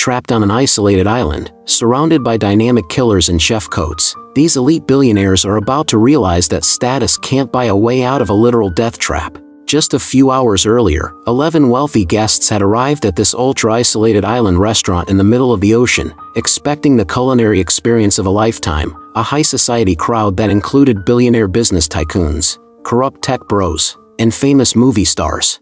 trapped on an isolated island, surrounded by dynamic killers in chef coats. These elite billionaires are about to realize that status can't buy a way out of a literal death trap. Just a few hours earlier, 11 wealthy guests had arrived at this ultra-isolated island restaurant in the middle of the ocean, expecting the culinary experience of a lifetime, a high-society crowd that included billionaire business tycoons, corrupt tech bros, and famous movie stars.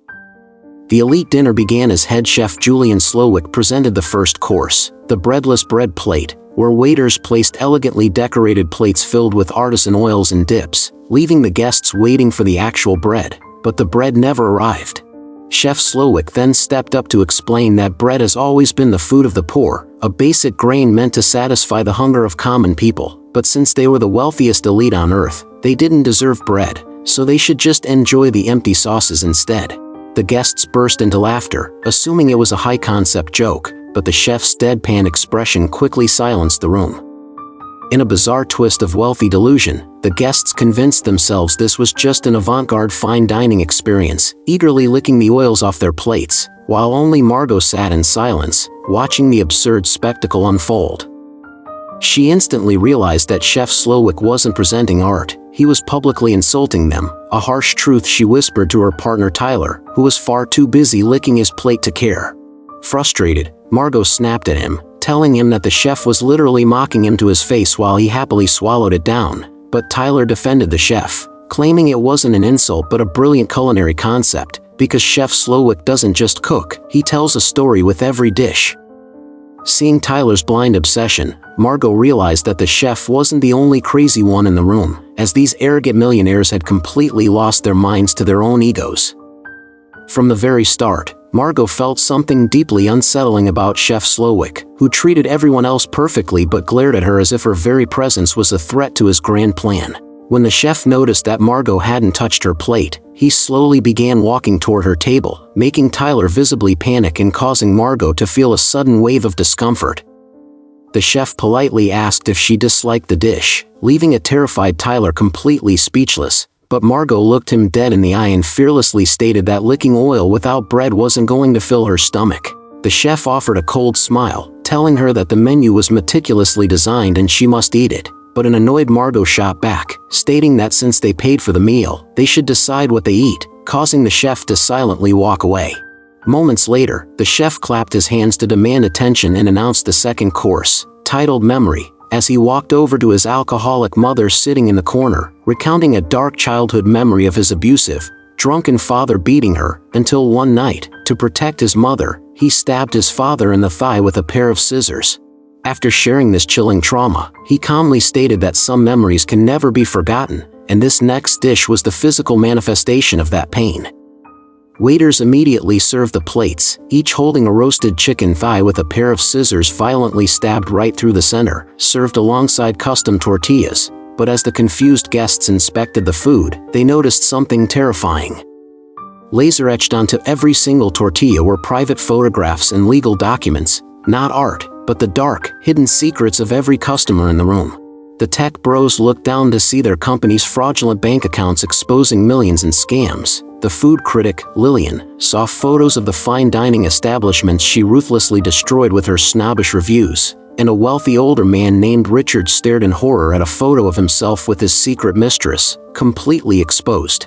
The elite dinner began as head chef Julian Slowick presented the first course, the breadless bread plate, where waiters placed elegantly decorated plates filled with artisan oils and dips, leaving the guests waiting for the actual bread. But the bread never arrived. Chef Slowick then stepped up to explain that bread has always been the food of the poor, a basic grain meant to satisfy the hunger of common people, but since they were the wealthiest elite on earth, they didn't deserve bread, so they should just enjoy the empty sauces instead. The guests burst into laughter, assuming it was a high-concept joke, but the chef's deadpan expression quickly silenced the room. In a bizarre twist of wealthy delusion, the guests convinced themselves this was just an avant-garde fine dining experience, eagerly licking the oils off their plates, while only Margot sat in silence, watching the absurd spectacle unfold. She instantly realized that Chef Slowick wasn't presenting art, he was publicly insulting them, a harsh truth she whispered to her partner Tyler, who was far too busy licking his plate to care. Frustrated, Margot snapped at him, telling him that the chef was literally mocking him to his face while he happily swallowed it down, but Tyler defended the chef, claiming it wasn't an insult but a brilliant culinary concept, because Chef Slowick doesn't just cook, he tells a story with every dish. Seeing Tyler's blind obsession, Margot realized that the chef wasn't the only crazy one in the room, as these arrogant millionaires had completely lost their minds to their own egos. From the very start, Margot felt something deeply unsettling about Chef Slowick, who treated everyone else perfectly but glared at her as if her very presence was a threat to his grand plan. When the chef noticed that Margot hadn't touched her plate, he slowly began walking toward her table, making Tyler visibly panic and causing Margot to feel a sudden wave of discomfort. The chef politely asked if she disliked the dish, leaving a terrified Tyler completely speechless, but Margot looked him dead in the eye and fearlessly stated that licking oil without bread wasn't going to fill her stomach. The chef offered a cold smile, telling her that the menu was meticulously designed and she must eat it, but an annoyed Margot shot back, stating that since they paid for the meal, they should decide what they eat, causing the chef to silently walk away. Moments later, the chef clapped his hands to demand attention and announced the second course, titled Memory, as he walked over to his alcoholic mother sitting in the corner, recounting a dark childhood memory of his abusive, drunken father beating her, until one night, to protect his mother, he stabbed his father in the thigh with a pair of scissors. After sharing this chilling trauma, he calmly stated that some memories can never be forgotten, and this next dish was the physical manifestation of that pain. Waiters immediately served the plates, each holding a roasted chicken thigh with a pair of scissors violently stabbed right through the center, served alongside custom tortillas. But as the confused guests inspected the food, they noticed something terrifying. Laser etched onto every single tortilla were private photographs and legal documents, not art, but the dark, hidden secrets of every customer in the room. The tech bros looked down to see their company's fraudulent bank accounts exposing millions in scams. The food critic, Lillian, saw photos of the fine dining establishments she ruthlessly destroyed with her snobbish reviews, and a wealthy older man named Richard stared in horror at a photo of himself with his secret mistress, completely exposed.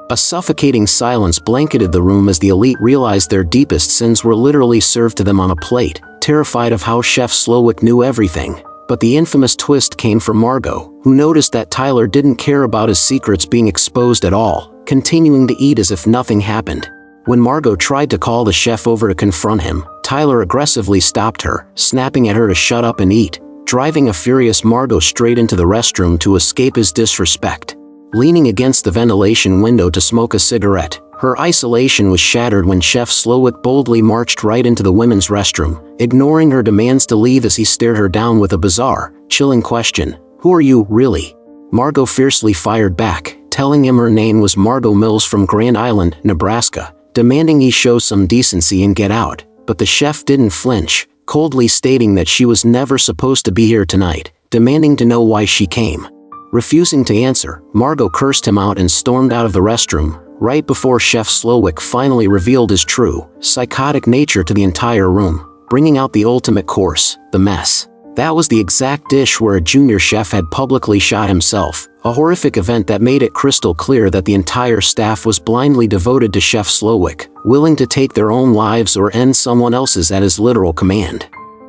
A suffocating silence blanketed the room as the elite realized their deepest sins were literally served to them on a plate, terrified of how Chef Slowick knew everything. But the infamous twist came from Margot, who noticed that Tyler didn't care about his secrets being exposed at all, continuing to eat as if nothing happened. When Margot tried to call the chef over to confront him, Tyler aggressively stopped her, snapping at her to shut up and eat, driving a furious Margot straight into the restroom to escape his disrespect. Leaning against the ventilation window to smoke a cigarette, her isolation was shattered when Chef Slowick boldly marched right into the women's restroom, ignoring her demands to leave as he stared her down with a bizarre, chilling question, "Who are you, really?" Margot fiercely fired back, telling him her name was Margot Mills from Grand Island, Nebraska, demanding he show some decency and get out, but the chef didn't flinch, coldly stating that she was never supposed to be here tonight, demanding to know why she came. Refusing to answer, Margot cursed him out and stormed out of the restroom, right before Chef Slowick finally revealed his true, psychotic nature to the entire room. bringing out the ultimate course, the mess. That was the exact dish where a junior chef had publicly shot himself, a horrific event that made it crystal clear that the entire staff was blindly devoted to Chef Slowick, willing to take their own lives or end someone else's at his literal command.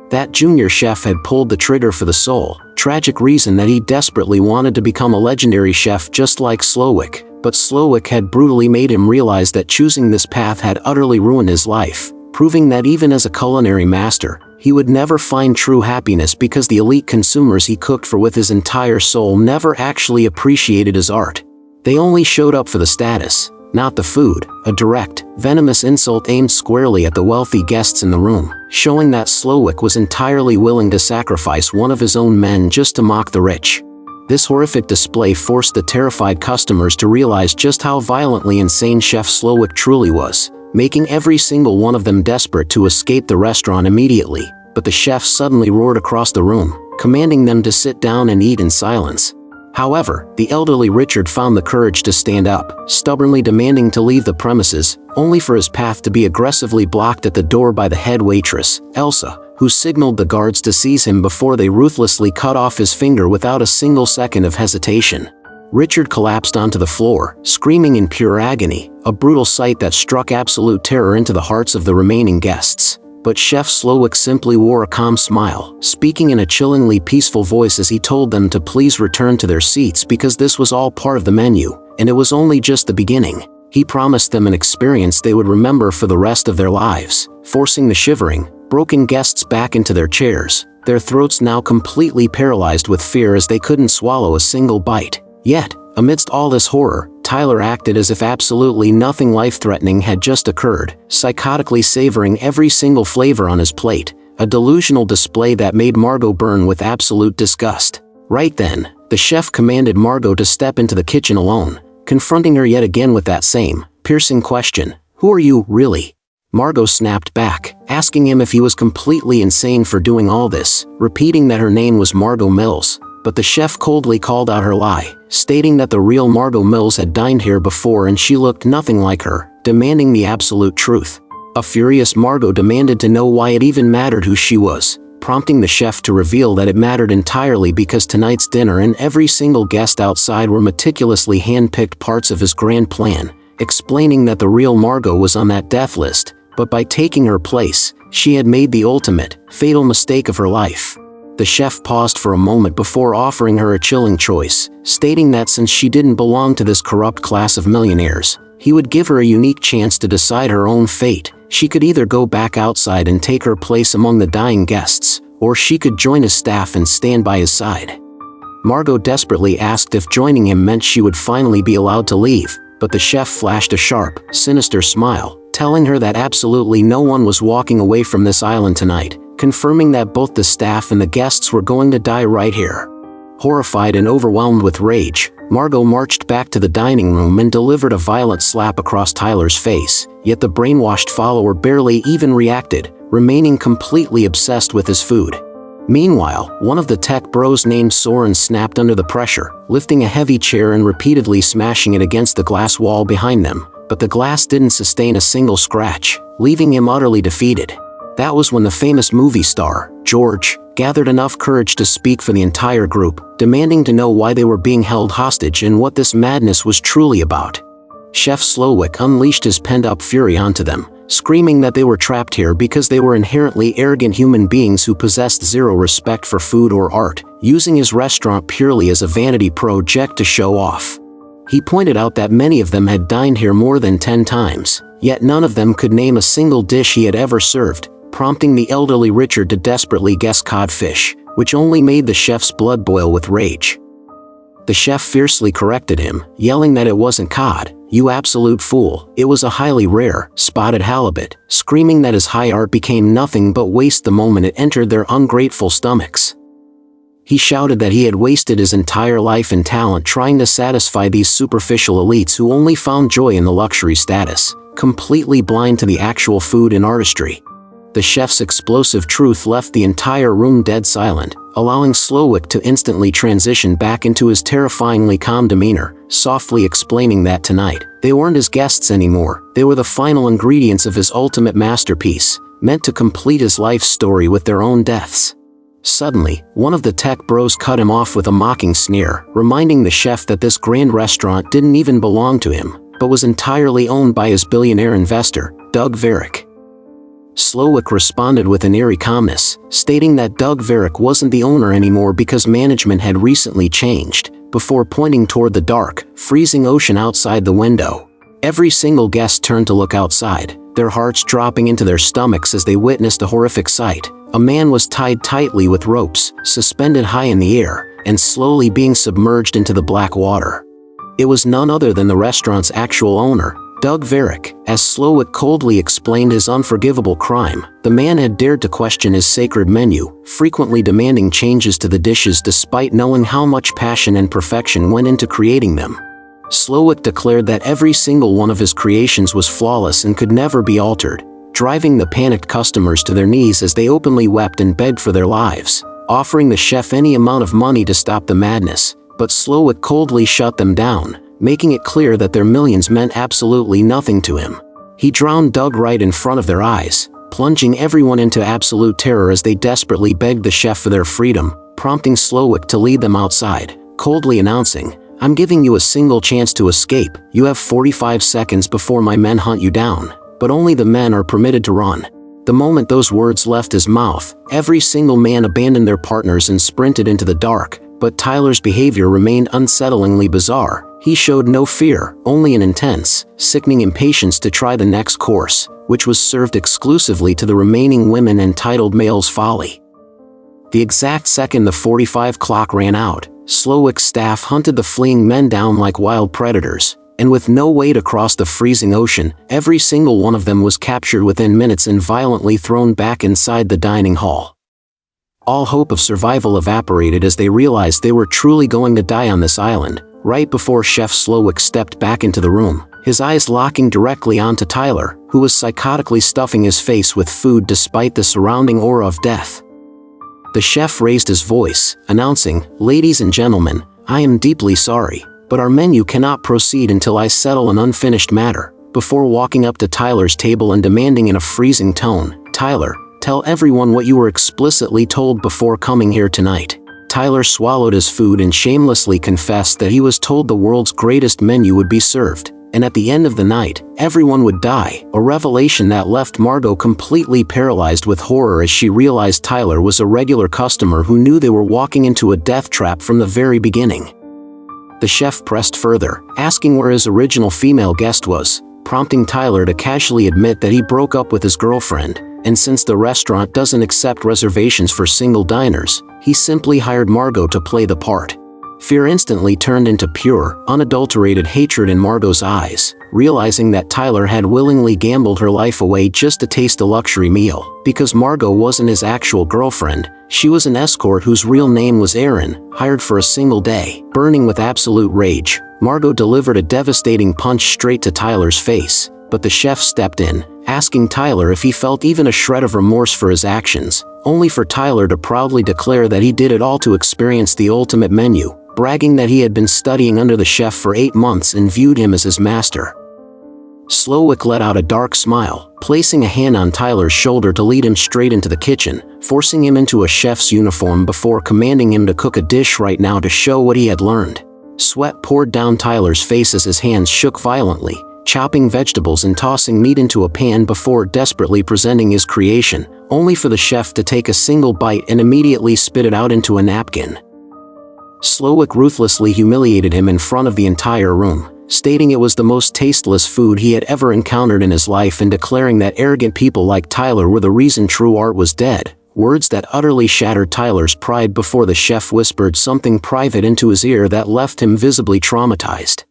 That junior chef had pulled the trigger for the sole, tragic reason that he desperately wanted to become a legendary chef just like Slowick, but Slowick had brutally made him realize that choosing this path had utterly ruined his life, proving that even as a culinary master, he would never find true happiness because the elite consumers he cooked for with his entire soul never actually appreciated his art. They only showed up for the status, not the food, a direct, venomous insult aimed squarely at the wealthy guests in the room, showing that Slowick was entirely willing to sacrifice one of his own men just to mock the rich. This horrific display forced the terrified customers to realize just how violently insane Chef Slowick truly was, making every single one of them desperate to escape the restaurant immediately, but the chef suddenly roared across the room, commanding them to sit down and eat in silence. However, the elderly Richard found the courage to stand up, stubbornly demanding to leave the premises, only for his path to be aggressively blocked at the door by the head waitress, Elsa, who signaled the guards to seize him before they ruthlessly cut off his finger without a single second of hesitation. Richard collapsed onto the floor, screaming in pure agony, a brutal sight that struck absolute terror into the hearts of the remaining guests. But Chef Slowick simply wore a calm smile, speaking in a chillingly peaceful voice as he told them to please return to their seats because this was all part of the menu, and it was only just the beginning. He promised them an experience they would remember for the rest of their lives, forcing the shivering, broken guests back into their chairs, their throats now completely paralyzed with fear as they couldn't swallow a single bite. Yet, amidst all this horror, Tyler acted as if absolutely nothing life-threatening had just occurred, psychotically savoring every single flavor on his plate, a delusional display that made Margot burn with absolute disgust. Right then, the chef commanded Margot to step into the kitchen alone, confronting her yet again with that same, piercing question, "Who are you, really?" Margot snapped back, asking him if he was completely insane for doing all this, repeating that her name was Margot Mills. But the chef coldly called out her lie, stating that the real Margot Mills had dined here before and she looked nothing like her, demanding the absolute truth. A furious Margot demanded to know why it even mattered who she was, prompting the chef to reveal that it mattered entirely because tonight's dinner and every single guest outside were meticulously hand-picked parts of his grand plan, explaining that the real Margot was on that death list, but by taking her place, she had made the ultimate, fatal mistake of her life. The chef paused for a moment before offering her a chilling choice, stating that since she didn't belong to this corrupt class of millionaires, he would give her a unique chance to decide her own fate. She could either go back outside and take her place among the dying guests, or she could join his staff and stand by his side. Margot desperately asked if joining him meant she would finally be allowed to leave, but the chef flashed a sharp, sinister smile, telling her that absolutely no one was walking away from this island tonight, confirming that both the staff and the guests were going to die right here. Horrified and overwhelmed with rage, Margot marched back to the dining room and delivered a violent slap across Tyler's face, yet the brainwashed follower barely even reacted, remaining completely obsessed with his food. Meanwhile, one of the tech bros named Soren snapped under the pressure, lifting a heavy chair and repeatedly smashing it against the glass wall behind them, but the glass didn't sustain a single scratch, leaving him utterly defeated. That was when the famous movie star, George, gathered enough courage to speak for the entire group, demanding to know why they were being held hostage and what this madness was truly about. Chef Slowick unleashed his pent-up fury onto them, screaming that they were trapped here because they were inherently arrogant human beings who possessed zero respect for food or art, using his restaurant purely as a vanity project to show off. He pointed out that many of them had dined here more than 10 times, yet none of them could name a single dish he had ever served, prompting the elderly Richard to desperately guess codfish, which only made the chef's blood boil with rage. The chef fiercely corrected him, yelling that it wasn't cod, "You absolute fool, it was a highly rare, spotted halibut," screaming that his high art became nothing but waste the moment it entered their ungrateful stomachs. He shouted that he had wasted his entire life and talent trying to satisfy these superficial elites who only found joy in the luxury status, completely blind to the actual food and artistry. The chef's explosive truth left the entire room dead silent, allowing Slowick to instantly transition back into his terrifyingly calm demeanor, softly explaining that tonight, they weren't his guests anymore, they were the final ingredients of his ultimate masterpiece, meant to complete his life story with their own deaths. Suddenly, one of the tech bros cut him off with a mocking sneer, reminding the chef that this grand restaurant didn't even belong to him, but was entirely owned by his billionaire investor, Doug Varick. Slowick responded with an eerie calmness, stating that Doug Varick wasn't the owner anymore because management had recently changed, before pointing toward the dark, freezing ocean outside the window. Every single guest turned to look outside, their hearts dropping into their stomachs as they witnessed a horrific sight. A man was tied tightly with ropes, suspended high in the air, and slowly being submerged into the black water. It was none other than the restaurant's actual owner, Doug Varick. As Slowick coldly explained his unforgivable crime, the man had dared to question his sacred menu, frequently demanding changes to the dishes despite knowing how much passion and perfection went into creating them. Slowick declared that every single one of his creations was flawless and could never be altered, driving the panicked customers to their knees as they openly wept and begged for their lives, offering the chef any amount of money to stop the madness. But Slowick coldly shut them down, making it clear that their millions meant absolutely nothing to him. He drowned Doug right in front of their eyes, plunging everyone into absolute terror as they desperately begged the chef for their freedom, prompting Slowick to lead them outside, coldly announcing, "I'm giving you a single chance to escape. You have 45 seconds before my men hunt you down, but only the men are permitted to run." The moment those words left his mouth, every single man abandoned their partners and sprinted into the dark. But Tyler's behavior remained unsettlingly bizarre. He showed no fear, only an intense, sickening impatience to try the next course, which was served exclusively to the remaining women entitled Male's Folly. The exact second the 45 clock ran out, Slowick's staff hunted the fleeing men down like wild predators, and with no way to cross the freezing ocean, every single one of them was captured within minutes and violently thrown back inside the dining hall. All hope of survival evaporated as they realized they were truly going to die on this island, right before Chef Slowick stepped back into the room, his eyes locking directly onto Tyler, who was psychotically stuffing his face with food despite the surrounding aura of death. The chef raised his voice, announcing, "Ladies and gentlemen, I am deeply sorry, but our menu cannot proceed until I settle an unfinished matter," before walking up to Tyler's table and demanding in a freezing tone, "Tyler, tell everyone what you were explicitly told before coming here tonight." Tyler swallowed his food and shamelessly confessed that he was told the world's greatest menu would be served, and at the end of the night, everyone would die, a revelation that left Margot completely paralyzed with horror as she realized Tyler was a regular customer who knew they were walking into a death trap from the very beginning. The chef pressed further, asking where his original female guest was, prompting Tyler to casually admit that he broke up with his girlfriend, and since the restaurant doesn't accept reservations for single diners, he simply hired Margot to play the part. Fear instantly turned into pure, unadulterated hatred in Margot's eyes, realizing that Tyler had willingly gambled her life away just to taste a luxury meal. Because Margot wasn't his actual girlfriend, she was an escort whose real name was Erin, hired for a single day. Burning with absolute rage, Margot delivered a devastating punch straight to Tyler's face, but the chef stepped in, asking Tyler if he felt even a shred of remorse for his actions, only for Tyler to proudly declare that he did it all to experience the ultimate menu, bragging that he had been studying under the chef for 8 months and viewed him as his master. Slowick let out a dark smile, placing a hand on Tyler's shoulder to lead him straight into the kitchen, forcing him into a chef's uniform before commanding him to cook a dish right now to show what he had learned. Sweat poured down Tyler's face as his hands shook violently, chopping vegetables and tossing meat into a pan before desperately presenting his creation, only for the chef to take a single bite and immediately spit it out into a napkin. Slowick ruthlessly humiliated him in front of the entire room, stating it was the most tasteless food he had ever encountered in his life and declaring that arrogant people like Tyler were the reason true art was dead, words that utterly shattered Tyler's pride before the chef whispered something private into his ear that left him visibly traumatized.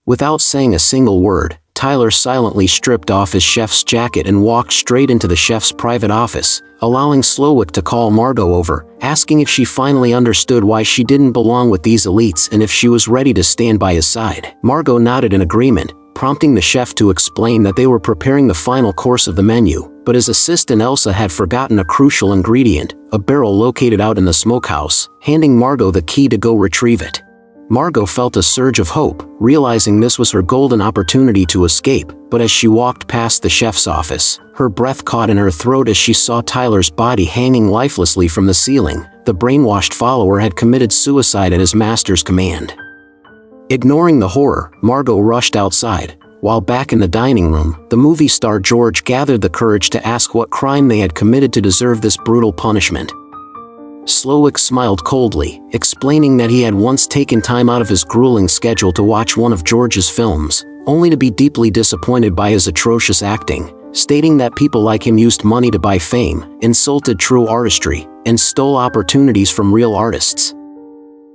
Without saying a single word, Tyler silently stripped off his chef's jacket and walked straight into the chef's private office, allowing Slowick to call Margot over, asking if she finally understood why she didn't belong with these elites and if she was ready to stand by his side. Margot nodded in agreement, prompting the chef to explain that they were preparing the final course of the menu, but his assistant Elsa had forgotten a crucial ingredient, a barrel located out in the smokehouse, handing Margot the key to go retrieve it. Margot felt a surge of hope, realizing this was her golden opportunity to escape, but as she walked past the chef's office, her breath caught in her throat as she saw Tyler's body hanging lifelessly from the ceiling. The brainwashed follower had committed suicide at his master's command. Ignoring the horror, Margot rushed outside. While back in the dining room, the movie star George gathered the courage to ask what crime they had committed to deserve this brutal punishment. Slowick smiled coldly, explaining that he had once taken time out of his grueling schedule to watch one of George's films, only to be deeply disappointed by his atrocious acting, stating that people like him used money to buy fame, insulted true artistry, and stole opportunities from real artists.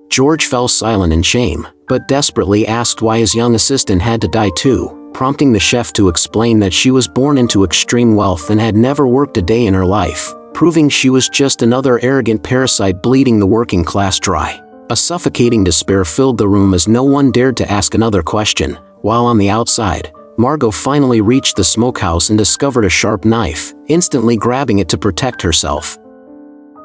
George fell silent in shame, but desperately asked why his young assistant had to die too, prompting the chef to explain that she was born into extreme wealth and had never worked a day in her life, proving she was just another arrogant parasite bleeding the working class dry. A suffocating despair filled the room as no one dared to ask another question. While on the outside, Margot finally reached the smokehouse and discovered a sharp knife, instantly grabbing it to protect herself.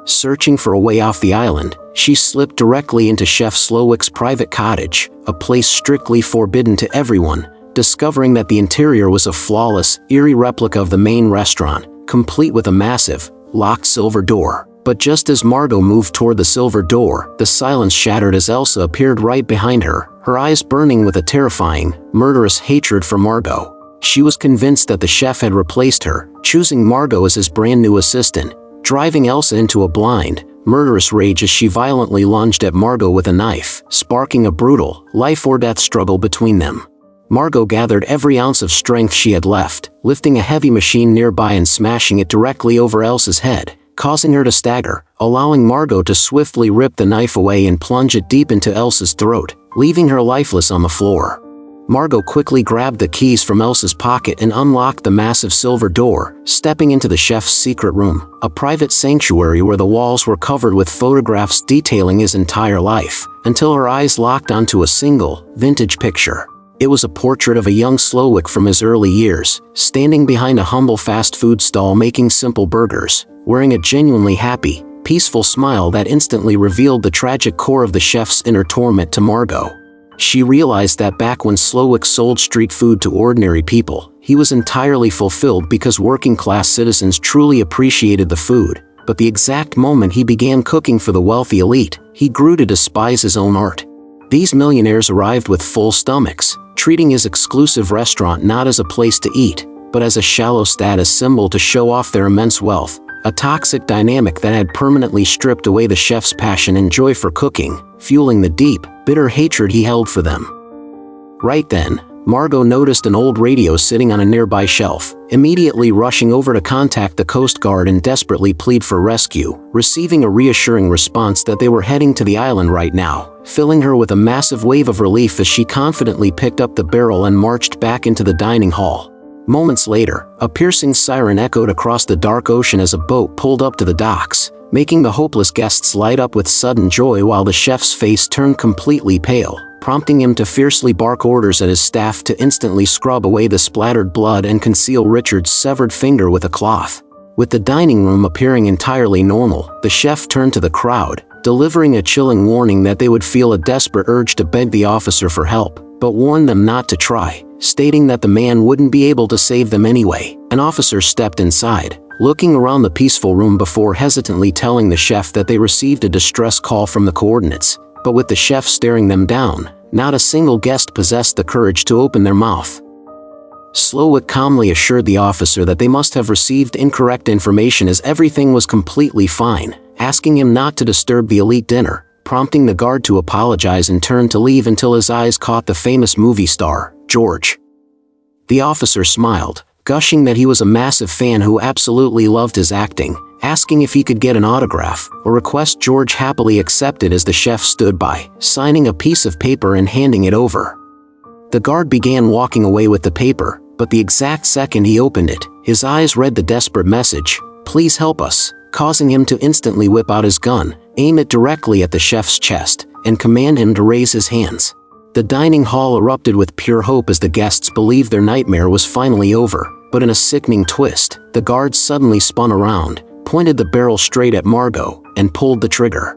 Searching for a way off the island, she slipped directly into Chef Slowick's private cottage, a place strictly forbidden to everyone, discovering that the interior was a flawless, eerie replica of the main restaurant, complete with a massive, locked silver door. But just as Margot moved toward the silver door, the silence shattered as Elsa appeared right behind her, her eyes burning with a terrifying, murderous hatred for Margot. She was convinced that the chef had replaced her, choosing Margot as his brand new assistant, driving Elsa into a blind, murderous rage as she violently lunged at Margot with a knife, sparking a brutal, life-or-death struggle between them. Margot gathered every ounce of strength she had left, lifting a heavy machine nearby and smashing it directly over Elsa's head, causing her to stagger, allowing Margot to swiftly rip the knife away and plunge it deep into Elsa's throat, leaving her lifeless on the floor. Margot quickly grabbed the keys from Elsa's pocket and unlocked the massive silver door, stepping into the chef's secret room, a private sanctuary where the walls were covered with photographs detailing his entire life, until her eyes locked onto a single, vintage picture. It was a portrait of a young Slowick from his early years, standing behind a humble fast food stall making simple burgers, wearing a genuinely happy, peaceful smile that instantly revealed the tragic core of the chef's inner torment to Margot. She realized that back when Slowick sold street food to ordinary people, he was entirely fulfilled because working-class citizens truly appreciated the food, but the exact moment he began cooking for the wealthy elite, he grew to despise his own art. These millionaires arrived with full stomachs, treating his exclusive restaurant not as a place to eat, but as a shallow status symbol to show off their immense wealth, a toxic dynamic that had permanently stripped away the chef's passion and joy for cooking, fueling the deep, bitter hatred he held for them. Right then, Margot noticed an old radio sitting on a nearby shelf, immediately rushing over to contact the Coast Guard and desperately plead for rescue, receiving a reassuring response that they were heading to the island right now, filling her with a massive wave of relief as she confidently picked up the barrel and marched back into the dining hall. Moments later, a piercing siren echoed across the dark ocean as a boat pulled up to the docks, making the hopeless guests light up with sudden joy while the chef's face turned completely pale, prompting him to fiercely bark orders at his staff to instantly scrub away the splattered blood and conceal Richard's severed finger with a cloth. With the dining room appearing entirely normal, the chef turned to the crowd, delivering a chilling warning that they would feel a desperate urge to beg the officer for help, but warned them not to try, stating that the man wouldn't be able to save them anyway. An officer stepped inside, looking around the peaceful room before hesitantly telling the chef that they received a distress call from the coordinates, but with the chef staring them down, not a single guest possessed the courage to open their mouth. Slowick calmly assured the officer that they must have received incorrect information as everything was completely fine, asking him not to disturb the elite dinner, prompting the guard to apologize and turn to leave until his eyes caught the famous movie star, George. The officer smiled, gushing that he was a massive fan who absolutely loved his acting, asking if he could get an autograph, a request George happily accepted as the chef stood by, signing a piece of paper and handing it over. The guard began walking away with the paper, but the exact second he opened it, his eyes read the desperate message, "Please help us," causing him to instantly whip out his gun, aim it directly at the chef's chest, and command him to raise his hands. The dining hall erupted with pure hope as the guests believed their nightmare was finally over, but in a sickening twist, the guard suddenly spun around, pointed the barrel straight at Margot, and pulled the trigger.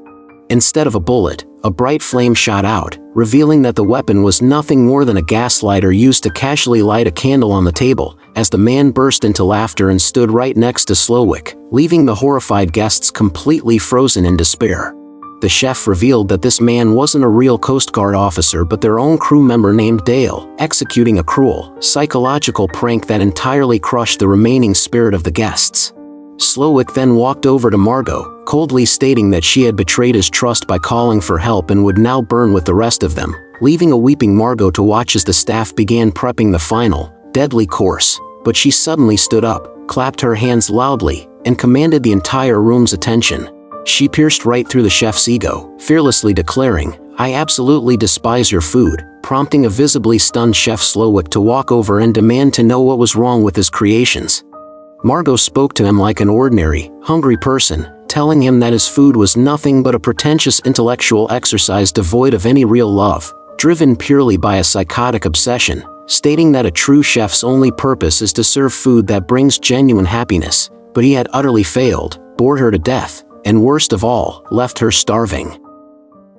Instead of a bullet, a bright flame shot out, revealing that the weapon was nothing more than a gas lighter used to casually light a candle on the table, as the man burst into laughter and stood right next to Slowick, leaving the horrified guests completely frozen in despair. The chef revealed that this man wasn't a real Coast Guard officer but their own crew member named Dale, executing a cruel, psychological prank that entirely crushed the remaining spirit of the guests. Slowick then walked over to Margot, coldly stating that she had betrayed his trust by calling for help and would now burn with the rest of them, leaving a weeping Margot to watch as the staff began prepping the final, deadly course. But she suddenly stood up, clapped her hands loudly, and commanded the entire room's attention. She pierced right through the chef's ego, fearlessly declaring, "I absolutely despise your food," prompting a visibly stunned Chef Slowick to walk over and demand to know what was wrong with his creations. Margot spoke to him like an ordinary, hungry person, telling him that his food was nothing but a pretentious intellectual exercise devoid of any real love, driven purely by a psychotic obsession, stating that a true chef's only purpose is to serve food that brings genuine happiness, but he had utterly failed, bored her to death, and worst of all, left her starving.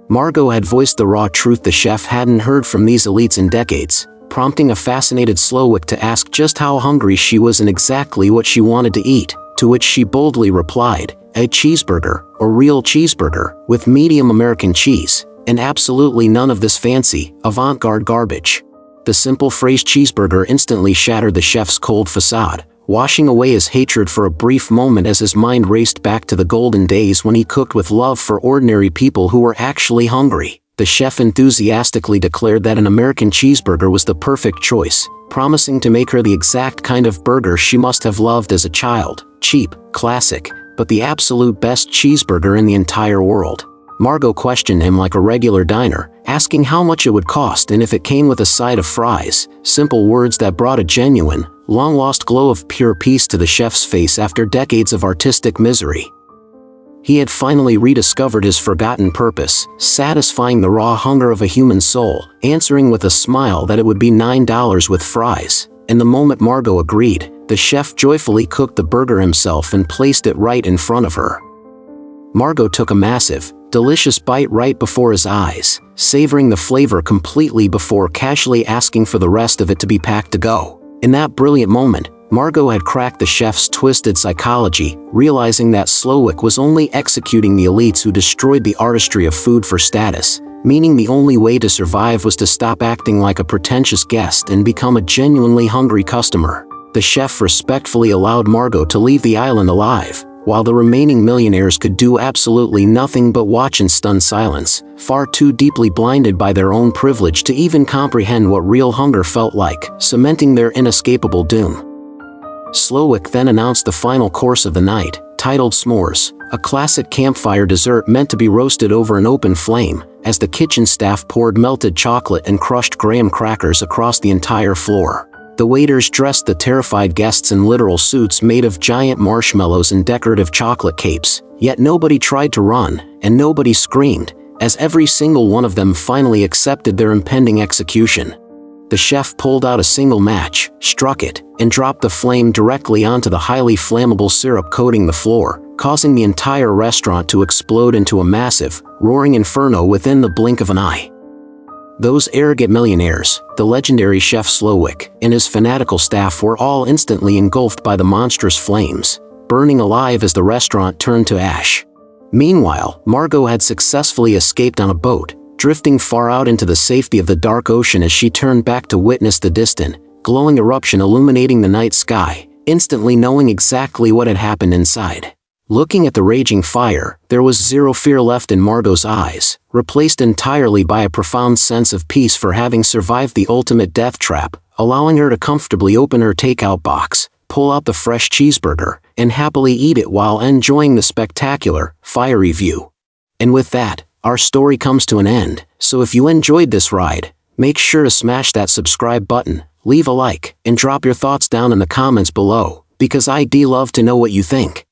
Margot had voiced the raw truth the chef hadn't heard from these elites in decades, prompting a fascinated Slowick to ask just how hungry she was and exactly what she wanted to eat, to which she boldly replied, "A cheeseburger, a real cheeseburger, with medium American cheese, and absolutely none of this fancy, avant-garde garbage." The simple phrase cheeseburger instantly shattered the chef's cold facade, washing away his hatred for a brief moment as his mind raced back to the golden days when he cooked with love for ordinary people who were actually hungry. The chef enthusiastically declared that an American cheeseburger was the perfect choice, promising to make her the exact kind of burger she must have loved as a child, cheap, classic, but the absolute best cheeseburger in the entire world. Margot questioned him like a regular diner, asking how much it would cost and if it came with a side of fries, simple words that brought a genuine, long-lost glow of pure peace to the chef's face after decades of artistic misery. He had finally rediscovered his forgotten purpose, satisfying the raw hunger of a human soul, answering with a smile that it would be $9 with fries. And the moment Margot agreed, the chef joyfully cooked the burger himself and placed it right in front of her. Margot took a massive, delicious bite right before his eyes, savoring the flavor completely before casually asking for the rest of it to be packed to go. In that brilliant moment, Margot had cracked the chef's twisted psychology, realizing that Slowick was only executing the elites who destroyed the artistry of food for status, meaning the only way to survive was to stop acting like a pretentious guest and become a genuinely hungry customer. The chef respectfully allowed Margot to leave the island alive, while the remaining millionaires could do absolutely nothing but watch in stunned silence, far too deeply blinded by their own privilege to even comprehend what real hunger felt like, cementing their inescapable doom. Slowick then announced the final course of the night, titled S'mores, a classic campfire dessert meant to be roasted over an open flame, as the kitchen staff poured melted chocolate and crushed graham crackers across the entire floor. The waiters dressed the terrified guests in literal suits made of giant marshmallows and decorative chocolate capes, yet nobody tried to run, and nobody screamed, as every single one of them finally accepted their impending execution. The chef pulled out a single match, struck it, and dropped the flame directly onto the highly flammable syrup coating the floor, causing the entire restaurant to explode into a massive, roaring inferno within the blink of an eye. Those arrogant millionaires, the legendary Chef Slowick, and his fanatical staff were all instantly engulfed by the monstrous flames, burning alive as the restaurant turned to ash. Meanwhile, Margot had successfully escaped on a boat, drifting far out into the safety of the dark ocean as she turned back to witness the distant, glowing eruption illuminating the night sky, instantly knowing exactly what had happened inside. Looking at the raging fire, there was zero fear left in Margot's eyes, replaced entirely by a profound sense of peace for having survived the ultimate death trap, allowing her to comfortably open her takeout box, pull out the fresh cheeseburger, and happily eat it while enjoying the spectacular, fiery view. And with that, our story comes to an end, so if you enjoyed this ride, make sure to smash that subscribe button, leave a like, and drop your thoughts down in the comments below, because I'd love to know what you think.